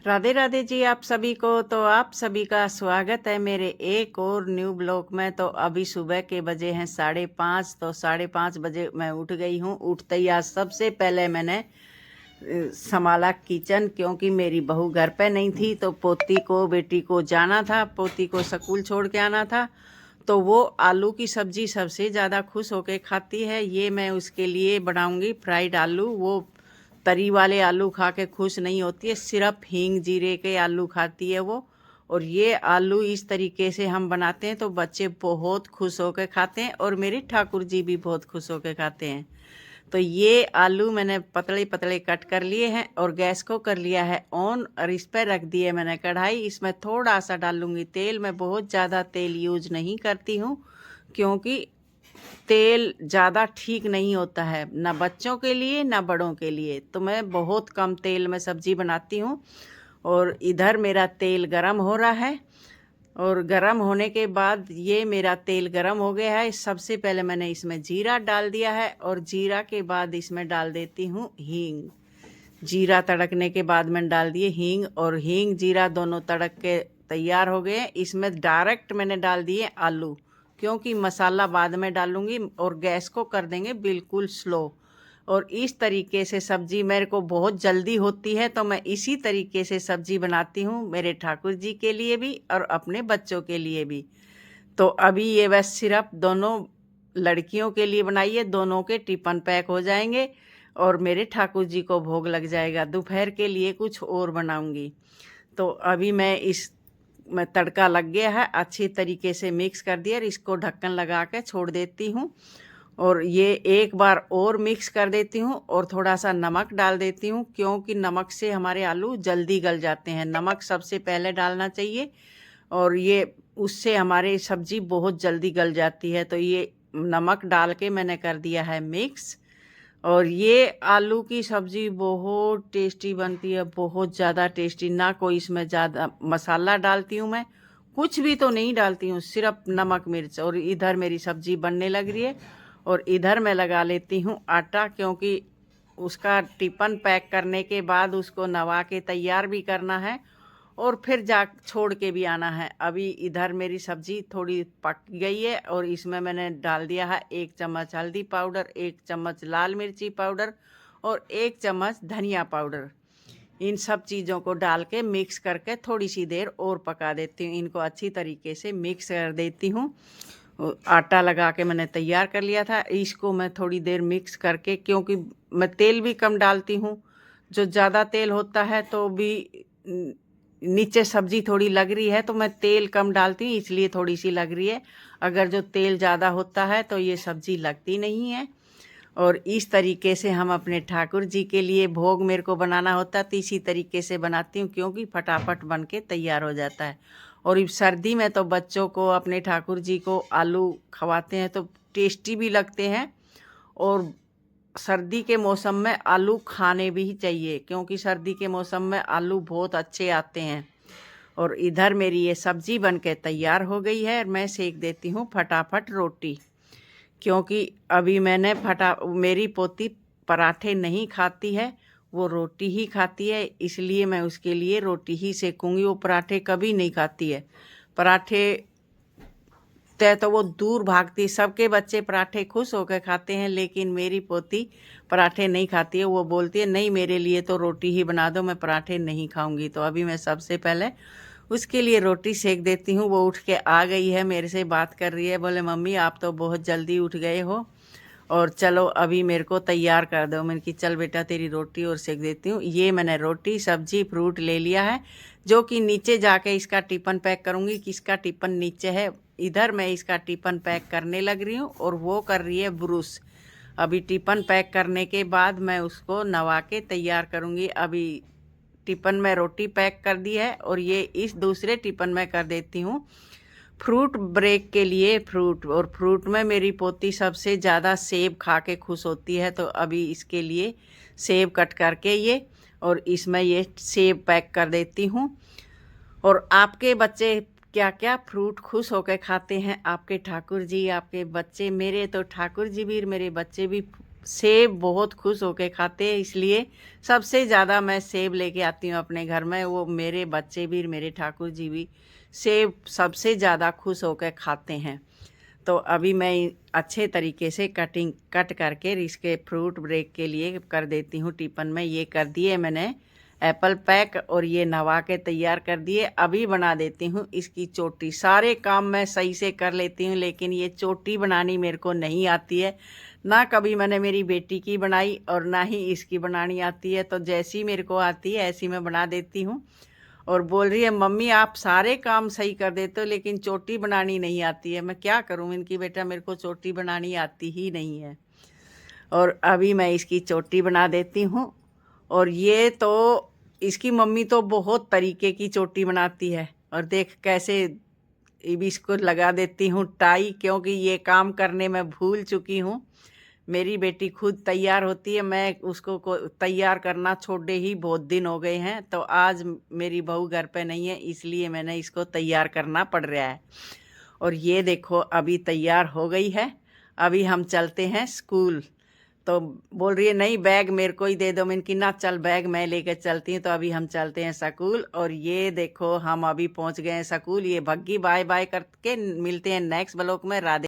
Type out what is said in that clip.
राधे राधे जी आप सभी को। तो आप सभी का स्वागत है मेरे एक और न्यू ब्लॉग में। तो अभी सुबह के बजे हैं 5:30। तो 5:30 बजे मैं उठ गई हूँ। उठते ही आज सबसे पहले मैंने संभाला किचन, क्योंकि मेरी बहू घर पे नहीं थी। तो पोती को बेटी को जाना था, पोती को स्कूल छोड़ के आना था। तो वो आलू की सब्जी सबसे ज़्यादा खुश होके खाती है। ये मैं उसके लिए बनाऊंगी फ्राइड आलू। वो तरी वाले आलू खा के खुश नहीं होती है, सिर्फ हींग जीरे के आलू खाती है वो। और ये आलू इस तरीके से हम बनाते हैं तो बच्चे बहुत खुश होकर खाते हैं, और मेरे ठाकुर जी भी बहुत खुश होकर खाते हैं। तो ये आलू मैंने पतले पतले कट कर लिए हैं और गैस को कर लिया है ऑन, और इस पर रख दिए मैंने कढ़ाई। इसमें थोड़ा सा डालूंगी तेल। मैं बहुत ज़्यादा तेल यूज नहीं करती हूँ, क्योंकि तेल ज़्यादा ठीक नहीं होता है, ना बच्चों के लिए ना बड़ों के लिए। तो मैं बहुत कम तेल में सब्ज़ी बनाती हूँ। और इधर मेरा तेल गरम हो रहा है, और गरम होने के बाद ये मेरा तेल गरम हो गया है। सबसे पहले मैंने इसमें जीरा डाल दिया है, और जीरा के बाद इसमें डाल देती हूँ हींग। जीरा तड़कने के बाद मैंने डाल दिए हींग, और हींग जीरा दोनों तड़क के तैयार हो गए। इसमें डायरेक्ट मैंने डाल दिए आलू, क्योंकि मसाला बाद में डालूंगी। और गैस को कर देंगे बिल्कुल स्लो। और इस तरीके से सब्जी मेरे को बहुत जल्दी होती है, तो मैं इसी तरीके से सब्जी बनाती हूँ, मेरे ठाकुर जी के लिए भी और अपने बच्चों के लिए भी। तो अभी ये बस सिर्फ दोनों लड़कियों के लिए बनाई है, दोनों के टिफिन पैक हो जाएंगे और मेरे ठाकुर जी को भोग लग जाएगा। दोपहर के लिए कुछ और बनाऊंगी। तो अभी मैं तड़का लग गया है, अच्छी तरीके से मिक्स कर दिया, और इसको ढक्कन लगा के छोड़ देती हूँ। और ये एक बार और मिक्स कर देती हूँ, और थोड़ा सा नमक डाल देती हूँ, क्योंकि नमक से हमारे आलू जल्दी गल जाते हैं। नमक सबसे पहले डालना चाहिए, और ये उससे हमारी सब्जी बहुत जल्दी गल जाती है। तो ये नमक डाल के मैंने कर दिया है मिक्स। और ये आलू की सब्ज़ी बहुत टेस्टी बनती है, बहुत ज़्यादा टेस्टी। ना कोई इसमें ज़्यादा मसाला डालती हूँ मैं, कुछ भी तो नहीं डालती हूँ, सिर्फ नमक मिर्च। और इधर मेरी सब्ज़ी बनने लग रही है, और इधर मैं लगा लेती हूँ आटा, क्योंकि उसका टिफिन पैक करने के बाद उसको नवा के तैयार भी करना है, और फिर जा छोड़ के भी आना है। अभी इधर मेरी सब्जी थोड़ी पक गई है, और इसमें मैंने डाल दिया है 1 चम्मच हल्दी पाउडर, 1 चम्मच लाल मिर्ची पाउडर, और 1 चम्मच धनिया पाउडर। इन सब चीज़ों को डाल के मिक्स करके थोड़ी सी देर और पका देती हूँ। इनको अच्छी तरीके से मिक्स कर देती हूँ। आटा लगा के मैंने तैयार कर लिया था, इसको मैं थोड़ी देर मिक्स करके, क्योंकि मैं तेल भी कम डालती हूँ। जो ज़्यादा तेल होता है तो भी नीचे सब्जी थोड़ी लग रही है, तो मैं तेल कम डालती हूँ, इसलिए थोड़ी सी लग रही है। अगर जो तेल ज़्यादा होता है तो ये सब्जी लगती नहीं है। और इस तरीके से हम अपने ठाकुर जी के लिए भोग मेरे को बनाना होता है, तो इसी तरीके से बनाती हूँ, क्योंकि फटाफट बन के तैयार हो जाता है। और इस सर्दी में तो बच्चों को, अपने ठाकुर जी को आलू खवाते हैं तो टेस्टी भी लगते हैं। और सर्दी के मौसम में आलू खाने भी चाहिए, क्योंकि सर्दी के मौसम में आलू बहुत अच्छे आते हैं। और इधर मेरी ये सब्जी बन के तैयार हो गई है, मैं सेक देती हूँ फटाफट रोटी। क्योंकि अभी मेरी पोती पराठे नहीं खाती है, वो रोटी ही खाती है, इसलिए मैं उसके लिए रोटी ही सेकूंगी। वो पराठे कभी नहीं खाती है। पराठे तय तो वो दूर भागती। सबके बच्चे पराठे खुश होकर खाते हैं, लेकिन मेरी पोती पराठे नहीं खाती है। वो बोलती है नहीं, मेरे लिए तो रोटी ही बना दो, मैं पराठे नहीं खाऊंगी। तो अभी मैं सबसे पहले उसके लिए रोटी सेक देती हूँ। वो उठ के आ गई है, मेरे से बात कर रही है, बोले मम्मी आप तो बहुत जल्दी उठ गए हो, और चलो अभी मेरे को तैयार कर दो। मैंने कि चल बेटा तेरी रोटी और सेक देती हूँ। ये मैंने रोटी सब्जी फ्रूट ले लिया है, जो कि नीचे जाके इसका टिफिन पैक करूँगी। किसका टिफिन नीचे है, इधर मैं इसका टिफिन पैक करने लग रही हूँ, और वो कर रही है ब्रुश। अभी टिफिन पैक करने के बाद मैं उसको नवा के तैयार करूँगी। अभी टिफिन में रोटी पैक कर दी है, और ये इस दूसरे टिफिन में कर देती हूँ फ्रूट ब्रेक के लिए फ्रूट। और फ्रूट में मेरी पोती सबसे ज़्यादा सेब खा के खुश होती है, तो अभी इसके लिए सेब कट करके ये, और इसमें ये सेब पैक कर देती हूँ। और आपके बच्चे क्या क्या फ्रूट खुश होकर खाते हैं, आपके ठाकुर जी, आपके बच्चे? मेरे तो ठाकुर जी भी मेरे बच्चे भी सेब बहुत खुश होके खाते हैं, इसलिए सबसे ज़्यादा मैं सेब लेके आती हूँ अपने घर में। वो मेरे बच्चे भी, मेरे ठाकुर जी भी सेब सबसे ज़्यादा खुश होकर खाते हैं। तो अभी मैं अच्छे तरीके से कट करके इसके फ्रूट ब्रेक के लिए कर देती हूँ टिफिन में। ये कर दिए मैंने एप्पल पैक और ये नवा के तैयार कर दिए। अभी बना देती हूँ इसकी चोटी। सारे काम मैं सही से कर लेती हूँ, लेकिन ये चोटी बनानी मेरे को नहीं आती है। ना कभी मैंने मेरी बेटी की बनाई और ना ही इसकी बनानी आती है। तो जैसी मेरे को आती है ऐसी मैं बना देती हूँ। और बोल रही है मम्मी आप सारे काम सही कर देते हो लेकिन चोटी बनानी नहीं आती है। मैं क्या करूँ इनकी, बेटा मेरे को चोटी बनानी आती ही नहीं है। और अभी मैं इसकी चोटी बना देती हूँ। और ये तो इसकी मम्मी तो बहुत तरीके की चोटी बनाती है। और देख कैसे भी इसको लगा देती हूँ टाई, क्योंकि ये काम करने में भूल चुकी हूँ। मेरी बेटी खुद तैयार होती है, मैं उसको तैयार करना छोड़े ही बहुत दिन हो गए हैं। तो आज मेरी बहू घर पे नहीं है, इसलिए मैंने इसको तैयार करना पड़ रहा है। और ये देखो अभी तैयार हो गई है। अभी हम चलते हैं स्कूल। तो बोल रही है नहीं बैग मेरे को ही दे दो। मैंने कि ना चल बैग मैं लेकर चलती हूँ। तो अभी हम चलते हैं स्कूल। और ये देखो हम अभी पहुँच गए हैं स्कूल। ये भग्गी बाय बाय करके मिलते हैं नेक्स्ट ब्लॉग में। राधे।